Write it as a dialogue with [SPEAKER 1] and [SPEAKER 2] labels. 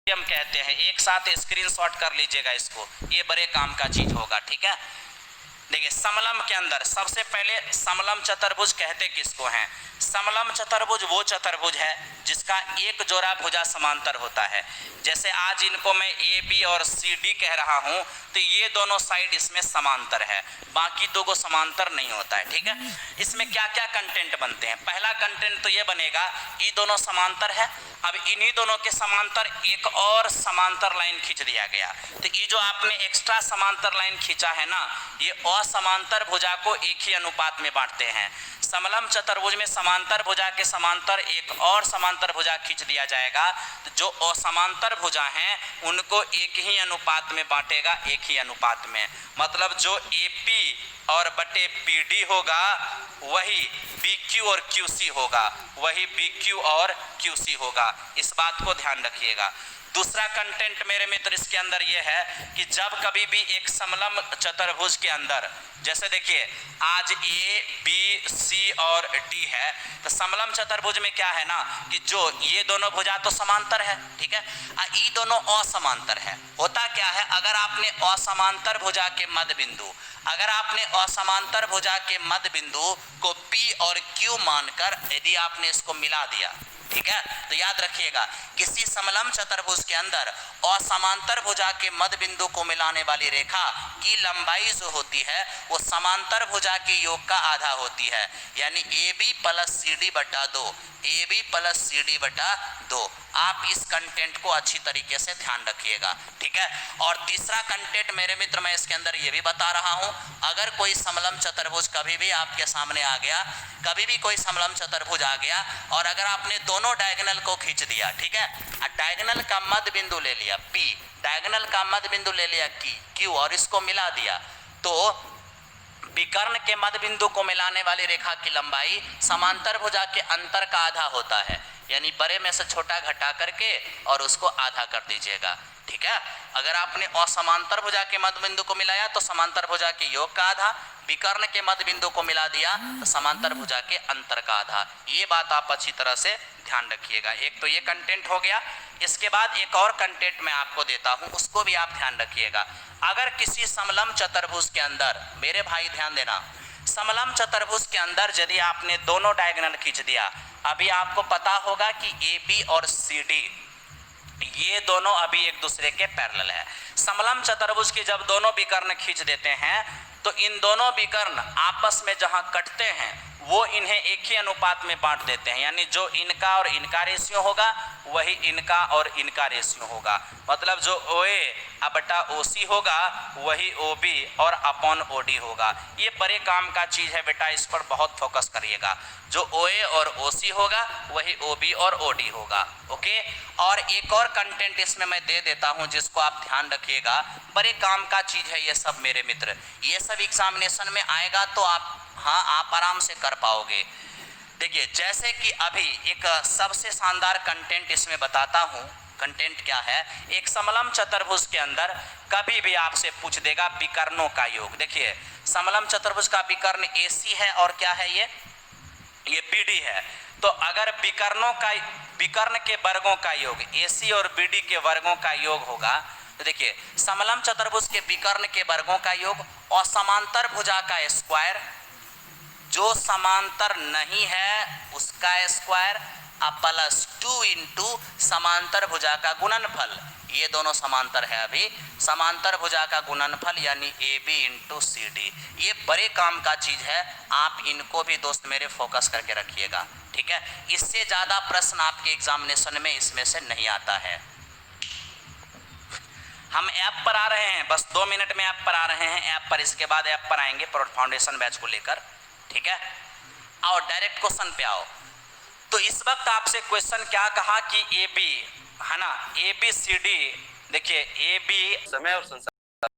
[SPEAKER 1] हम कहते हैं। एक साथ स्क्रीनशॉट कर लीजिएगा इसको, ये बड़े काम का चीज होगा। ठीक है, देखिए समलम के अंदर सबसे पहले समलम चतुर्भुज कहते किसको हैं? समलम चतुर्भुज वो चतुर्भुज है जिसका एक जोड़ा भुजा समांतर होता है। जैसे आज इनको मैं ए बी और सी डी कह रहा हूं तो ये दोनों साइड इसमें समांतर है, बाकी दो को समांतर नहीं होता है। ठीक है, इसमें क्या क्या कंटेंट बनते हैं? पहला कंटेंट तो ये बनेगा ये दोनों समांतर है, अब इन्हीं दोनों के समांतर एक और समांतर लाइन खींच दिया गया, तो ये जो आपने एक्स्ट्रा समांतर लाइन खींचा है ना, ये असमांतर भुजा को एक ही अनुपात में बांटते हैं। समलम चतुर्भुज में समांतर भुजा के समांतर एक और समांतर भुजा खींच दिया जाएगा, तो जो असमांतर भुजा हैं उनको एक ही अनुपात में बांटेगा, एक ही अनुपात में। मतलब जो एपी और बटे पीडी होगा वही बीक्यू और क्यूसी होगा, वही बीक्यू और क्यूसी होगा। इस बात को ध्यान रखिएगा। दूसरा कंटेंट मेरे मित्र इसके अंदर यह है कि जब कभी भी एक समलम चतुर्भुज के अंदर, जैसे देखिए आज ए बी सी और डी है, तो समलम चतुर्भुज में क्या है ना कि जो ये दोनों भुजा तो समांतर है, ठीक है, ये दोनों असमांतर है। होता क्या है, अगर आपने असमांतर भुजा के मध्य बिंदु, अगर आपने असमांतर भुजा के मध्य बिंदु को P और Q मानकर यदि आपने इसको मिला दिया, ठीक है, तो याद रखिएगा किसी समलम चतुर्भुज के अंदर असमांतर भुजा के मध्य बिंदु को मिलाने वाली रेखा की लंबाई जो होती है वो समांतर भुजा के योग का आधा होती है, यानी AB प्लस CD बटा 2, AB प्लस CD बटा 2। आप इस कंटेंट को अच्छी तरीके से ध्यान रखिएगा। ठीक है, और तीसरा कंटेंट मेरे मित्र मैं इसके अंदर ये भी बता रहा हूं, अगर कोई समलम चतुर्भुज कभी भी आपके सामने आ गया, कभी भी कोई समलम चतुर्भुज आ गया और अगर आपने दोनों डायगोनल को खींच दिया, ठीक है, डायगोनल का मध्य बिंदु ले लिया P, डायगोनल का मध्य बिंदु ले लिया Q और इसको मिला दिया, तो विकर्ण के मध्य बिंदु को मिलाने वाली रेखा की लंबाई समांतर भुजा के अंतर का आधा होता है, यानी बड़े में से छोटा घटा करके और उसको आधा कर दीजिएगा। ठीक है, अगर आपने असमांतर भुजा के मध्य बिंदु को मिलाया तो समांतर भुजा के योग का आधा, विकर्ण के मध्य बिंदु को मिला दिया तो समांतर भुजा के अंतर का आधा। ये बात आप अच्छी तरह से ध्यान रखिएगा। एक तो ये कंटेंट हो गया, इसके बाद एक और कंटेंट मैं आपको देता हूं, उसको भी आप ध्यान रखिएगा। अगर किसी समलम चतुर्भुज के अंदर, मेरे भाई ध्यान देना, समलम चतुर्भुज के अंदर यदि आपने दोनों डायगोनल खींच दिया, अभी आपको पता होगा कि AB और CD ये दोनों अभी एक दूसरे के पैरेलल है। समलम चतुर्भुज की जब दोनों विकर्ण खींच देते हैं तो इन दोनों विकर्ण आपस में जहां कटते हैं वो इन्हें एक ही अनुपात में बांट देते हैं, यानी जो इनका और इनका रेशियो होगा वही इनका और इनका रेशियो होगा। मतलब जो OA बटा OC होगा वही OB और अपॉन OD होगा। ये बड़े काम का चीज है बेटा, इस पर बहुत फोकस करिएगा। जो OA और OC होगा वही OB और OD होगा। ओके, और एक और कंटेंट इसमें मैं दे देता हूं जिसको आप ध्यान रखिएगा, बड़े काम का चीज है ये सब मेरे मित्र, ये सब एग्जामिनेशन में आएगा तो आप आराम से कर पाओगे। देखिए जैसे कि अभी एक सबसे शानदार कंटेंट इसमें बताता हूं, कंटेंट क्या है, एक समलम चतुर्भुज के अंदर कभी भी आपसे पूछ देगा विकर्णों का योग। देखिए समलम चतुर्भुज का विकर्ण AC है और क्या है ये BD है, तो अगर विकर्ण के वर्गों का योग AC और BD के वर्गों का योग होगा, तो देखिए समलम चतुर्भुज के विकर्ण के वर्गों का योग और समांतर भुजा का स्क्वायर, जो समांतर नहीं है उसका स्क्वायर, प्लस 2 इंटू समांतर भुजा का गुणनफल, ये दोनों समांतर है अभी, समांतर भुजा का गुणनफल यानी AB इंटू CD। ये बड़े काम का चीज है, आप इनको भी दोस्त मेरे फोकस करके रखिएगा। ठीक है, इससे ज्यादा प्रश्न आपके एग्जामिनेशन में इसमें से नहीं आता है। हम ऐप पर आ रहे हैं, बस 2 मिनट में ऐप पर आ रहे हैं, ऐप पर, इसके बाद ऐप पर आएंगे फाउंडेशन बैच को लेकर। ठीक है, आओ डायरेक्ट क्वेश्चन पे आओ। तो इस वक्त आपसे क्वेश्चन क्या कहा कि AB है ना, ABCD, देखिए AB
[SPEAKER 2] समय और